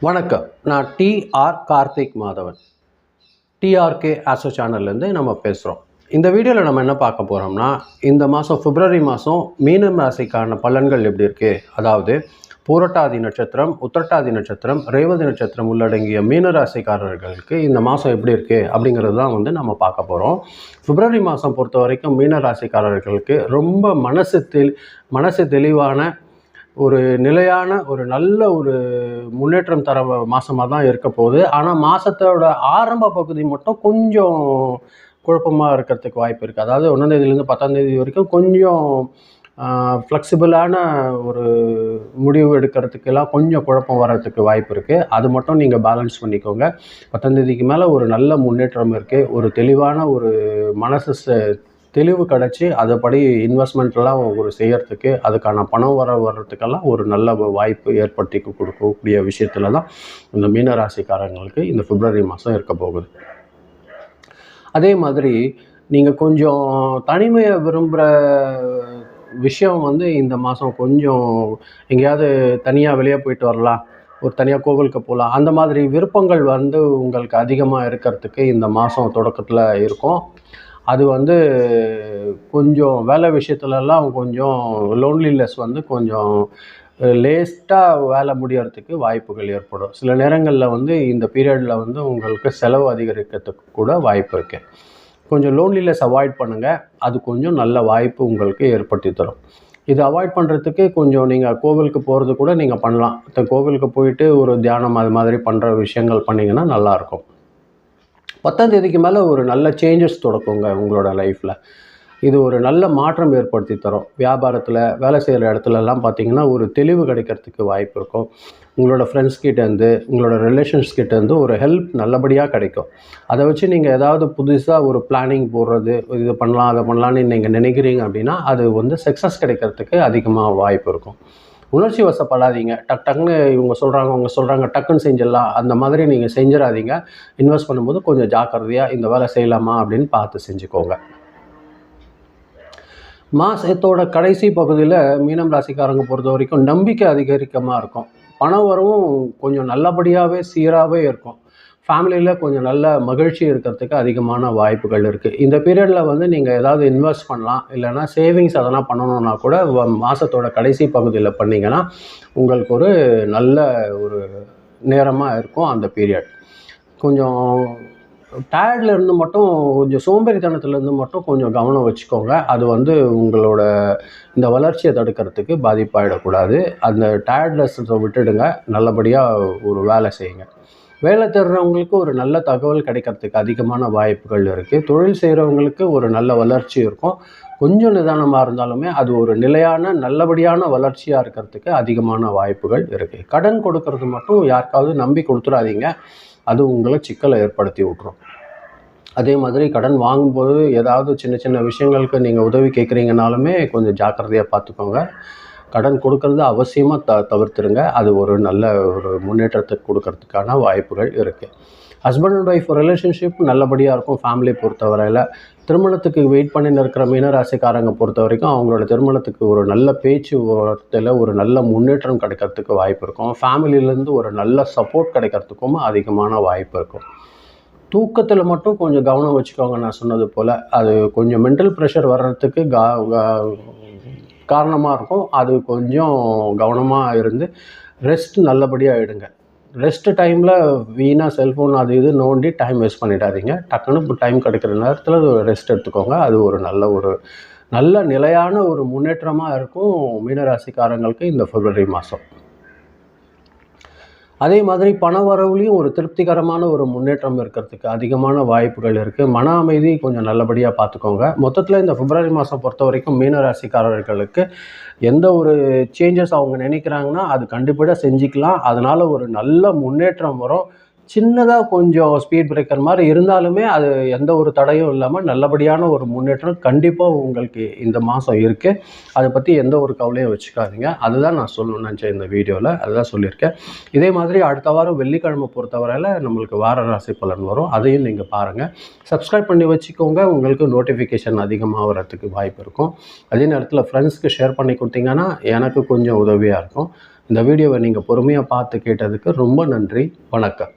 வணக்கம். நான் TR Karthik Madhavan. TRK astro சேனல்லேருந்து நம்ம பேசுகிறோம். இந்த வீடியோவில் நம்ம என்ன பார்க்க போகிறோம்னா, இந்த மாதம் பிப்ரவரி மாதம் மீனம் ராசிக்கான பலன்கள் எப்படி இருக்குது, அதாவது பூரட்டாதி நட்சத்திரம், உத்திரட்டாதி நட்சத்திரம், ரேவதி நட்சத்திரம் உள்ளடங்கிய மீன ராசிக்காரர்களுக்கு இந்த மாதம் எப்படி இருக்குது அப்படிங்கிறது தான் நம்ம பார்க்க போகிறோம். பிப்ரவரி மாதம் பொறுத்த வரைக்கும் மீன ராசிக்காரர்களுக்கு ரொம்ப மனசு தெளிவான ஒரு நிலையான ஒரு நல்ல ஒரு முன்னேற்றம் தர மாதமாக தான் இருக்க போகுது. ஆனால் மாதத்தோட ஆரம்ப பகுதி மட்டும் கொஞ்சம் குழப்பமாக இருக்கிறதுக்கு வாய்ப்பு இருக்குது. அதாவது 1ஆம் தேதியிலேருந்து 10ஆம் தேதி வரைக்கும் கொஞ்சம் ஃப்ளெக்சிபிளான ஒரு முடிவு எடுக்கிறதுக்கெல்லாம் கொஞ்சம் குழப்பம் வர்றதுக்கு வாய்ப்பு இருக்குது. அது மட்டும் நீங்கள் பேலன்ஸ் பண்ணிக்கோங்க. 10ஆம் தேதிக்கு மேலே ஒரு நல்ல முன்னேற்றம் இருக்குது. ஒரு தெளிவான ஒரு மனசு தெளிவு கிடச்சி அதுபடி இன்வெஸ்ட்மெண்ட்லாம் ஒரு செய்கிறதுக்கு, அதுக்கான பணம் வர்றதுக்கெல்லாம் ஒரு நல்ல வாய்ப்பு ஏற்படுத்தி கொடுக்கக்கூடிய விஷயத்தில் தான் இந்த மீனராசிக்காரங்களுக்கு இந்த பிப்ரவரி மாதம் இருக்க போகுது. அதே மாதிரி நீங்கள் கொஞ்சம் தனிமையை விரும்புகிற விஷயம் இந்த மாதம் கொஞ்சம் எங்கேயாவது தனியாக வெளியே போயிட்டு வரலாம், ஒரு தனியாக கோவிலுக்கு போகலாம், அந்த மாதிரி விருப்பங்கள் உங்களுக்கு அதிகமாக இருக்கிறதுக்கு இந்த மாதம் தொடக்கத்தில் இருக்கும். அது கொஞ்சம் வேலை விஷயத்துலலாம் கொஞ்சம் லோன்லினஸ் கொஞ்சம் லேஸ்ட்டாக வேலை முடியறதுக்கு வாய்ப்புகள் ஏற்படும். சில நேரங்களில் இந்த பீரியடில் உங்களுக்கு செலவு அதிகரிக்கிறதுக்கு கூட வாய்ப்பு இருக்குது. கொஞ்சம் லோன்லினஸ் அவாய்ட் பண்ணுங்கள். அது கொஞ்சம் நல்ல வாய்ப்பு உங்களுக்கு ஏற்படுத்தி தரும். இது அவாய்ட் பண்ணுறதுக்கு கொஞ்சம் நீங்கள் கோவிலுக்கு போகிறது கூட நீங்கள் பண்ணலாம். கோவிலுக்கு போயிட்டு ஒரு தியானம் அது மாதிரி பண்ணுற விஷயங்கள் பண்ணிங்கன்னா நல்லாயிருக்கும். 10ஆம் தேதிக்கு மேலே ஒரு நல்ல சேஞ்சஸ் தொடக்குங்க உங்களோட லைஃப்பில். இது ஒரு நல்ல மாற்றம் ஏற்படுத்தி தரும். வியாபாரத்தில், வேலை செய்கிற இடத்துலலாம் பார்த்திங்கன்னா ஒரு தெளிவு கிடைக்கிறதுக்கு வாய்ப்பு இருக்கும். உங்களோட ஃப்ரெண்ட்ஸ்கிட்டேருந்து, உங்களோட ரிலேஷன்ஸ்கிட்டேருந்து ஒரு ஹெல்ப் நல்லபடியாக கிடைக்கும். அதை வச்சு நீங்கள் ஏதாவது புதுசாக ஒரு பிளானிங் போடுறது, இது பண்ணலாம் அதை பண்ணலான்னு நீங்கள் நினைக்கிறீங்க அப்படின்னா அது சக்ஸஸ் கிடைக்கிறதுக்கு அதிகமாக வாய்ப்பு இருக்கும். உணர்ச்சி வசப்படாதீங்க. டக்குன்னு அவங்க சொல்கிறாங்க டக்குன்னு செஞ்சிடலாம், அந்த மாதிரி நீங்கள் செஞ்சிடாதீங்க. இன்வெஸ்ட் பண்ணும்போது கொஞ்சம் ஜாக்கிரதையாக இந்த வேலை செய்யலாமா அப்படின்னு பார்த்து செஞ்சுக்கோங்க. மாதத்தோட கடைசி பகுதியில் மீனம் ராசிக்காரங்க பொறுத்த வரைக்கும் நம்பிக்கை அதிகரிக்கமாக இருக்கும். பண வரவும் கொஞ்சம் நல்லபடியாகவே சீராகவே இருக்கும். ஃபேமிலியில் கொஞ்சம் நல்ல மகிழ்ச்சி இருக்கிறதுக்கு அதிகமான வாய்ப்புகள் இருக்குது. இந்த பீரியடில் நீங்கள் ஏதாவது இன்வெஸ்ட் பண்ணலாம், இல்லைனா சேவிங்ஸ் அதெல்லாம் பண்ணணுன்னா கூட மாதத்தோட கடைசி பகுதியில் பண்ணிங்கன்னா உங்களுக்கு ஒரு நல்ல ஒரு நேரமாக இருக்கும். அந்த பீரியட் கொஞ்சம் டயர்ட்லேருந்து மட்டும், கொஞ்சம் சோம்பேறித்தனத்துலேருந்து மட்டும் கொஞ்சம் கவனம் வச்சுக்கோங்க. அது உங்களோட இந்த வளர்ச்சியை தடுக்கிறதுக்கு பாதிப்பாயிடக்கூடாது. அந்த டயர்ட்னஸை விட்டுடுங்க. நல்லபடியாக ஒரு வேலை செய்யுங்க. வேலை தேடுறவங்களுக்கு ஒரு நல்ல தகவல் கிடைக்கிறதுக்கு அதிகமான வாய்ப்புகள் இருக்குது. தொழில் செய்கிறவங்களுக்கு ஒரு நல்ல வளர்ச்சி இருக்கும். கொஞ்சம் நிதானமாக இருந்தாலுமே அது ஒரு நிலையான நல்லபடியான வளர்ச்சியாக இருக்கிறதுக்கு அதிகமான வாய்ப்புகள் இருக்குது. கடன் கொடுக்கறது மட்டும் யாருக்காவது நம்பி கொடுத்துடாதீங்க. அது உங்களை சிக்கலை ஏற்படுத்தி விட்ரும். அதே மாதிரி கடன் வாங்கும்போது ஏதாவது சின்ன சின்ன விஷயங்களுக்கு நீங்கள் உதவி கேட்குறீங்கனாலுமே கொஞ்சம் ஜாக்கிரதையாக பார்த்துக்கோங்க. கடன் கொடுக்கறது அவசியமாக தவிர்த்துருங்க. அது ஒரு நல்ல ஒரு முன்னேற்றத்தை கொடுக்கறதுக்கான வாய்ப்புகள் இருக்குது. ஹஸ்பண்ட் அண்ட் ஒய்ஃப் ரிலேஷன்ஷிப் நல்லபடியாக இருக்கும். ஃபேமிலி பொறுத்தவரையில் திருமணத்துக்கு வெயிட் பண்ணின்னு இருக்கிற மீனராசிக்காரங்க பொறுத்த வரைக்கும் அவங்களோட திருமணத்துக்கு ஒரு நல்ல பேச்சு வார்த்தையில் ஒரு நல்ல முன்னேற்றம் கிடைக்கிறதுக்கு வாய்ப்பு இருக்கும். ஃபேமிலியிலேருந்து ஒரு நல்ல சப்போர்ட் கிடைக்கிறதுக்கும் அதிகமான வாய்ப்பு இருக்கும். தூக்கத்தில் மட்டும் கொஞ்சம் கவனம் வச்சுக்கோங்க. நான் சொன்னது போல் அது கொஞ்சம் மென்டல் ப்ரெஷர் வர்றதுக்கு காரணமாக இருக்கும். அது கொஞ்சம் கவனமாக இருந்து ரெஸ்ட் நல்லபடியாக எடுங்க. ரெஸ்ட் டைமில் வீணாக செல்ஃபோன் அது இது நோண்டி டைம் வேஸ்ட் பண்ணிடாதீங்க. டக்குன்னு டைம் கிடைக்கிற நேரத்தில் ரெஸ்ட் எடுத்துக்கோங்க. அது ஒரு நல்ல நிலையான ஒரு முன்னேற்றமாக இருக்கும் மீனராசிக்காரங்களுக்கு இந்த பிப்ரவரி மாதம். அதே மாதிரி பண வரவுலையும் ஒரு திருப்திகரமான ஒரு முன்னேற்றம் இருக்கிறதுக்கு அதிகமான வாய்ப்புகள் இருக்குது. மன அமைதி கொஞ்சம் நல்லபடியாக பார்த்துக்கோங்க. மொத்தத்தில் இந்த பிப்ரவரி மாதம் பொறுத்த வரைக்கும் மீனராசிக்காரர்களுக்கு எந்த ஒரு சேஞ்சஸ் அவங்க நினைக்கிறாங்கன்னா அது கண்டிப்பாக செஞ்சுக்கலாம். அதனால் ஒரு நல்ல முன்னேற்றம் வரும். சின்னதாக கொஞ்சம் ஸ்பீட் பிரேக்கர் மாதிரி இருந்தாலுமே அது எந்த ஒரு தடையும் இல்லாமல் நல்லபடியான ஒரு முன்னேற்றம் கண்டிப்பாக உங்களுக்கு இந்த மாதம் இருக்குது. அதை பற்றி எந்த ஒரு கவலையும் வச்சுக்காதீங்க. அதுதான் நான் சொல்லணும்னு நினச்சேன் இந்த வீடியோவில். அதுதான் சொல்லியிருக்கேன். இதே மாதிரி அடுத்த வாரம் வெள்ளிக்கிழமை பொறுத்தவரையில் நம்மளுக்கு வார ராசி பலன் வரும். அதையும் நீங்கள் பாருங்கள். சப்ஸ்கிரைப் பண்ணி வச்சுக்கோங்க. உங்களுக்கு நோட்டிஃபிகேஷன் அதிகமாக வரத்துக்கு வாய்ப்பு இருக்கும். அதே நேரத்தில் ஃப்ரெண்ட்ஸ்க்கு ஷேர் பண்ணி கொடுத்தீங்கன்னா எனக்கு கொஞ்சம் உதவியாக இருக்கும். இந்த வீடியோவை நீங்கள் பொறுமையாக பார்த்து கேட்டதுக்கு ரொம்ப நன்றி. வணக்கம்.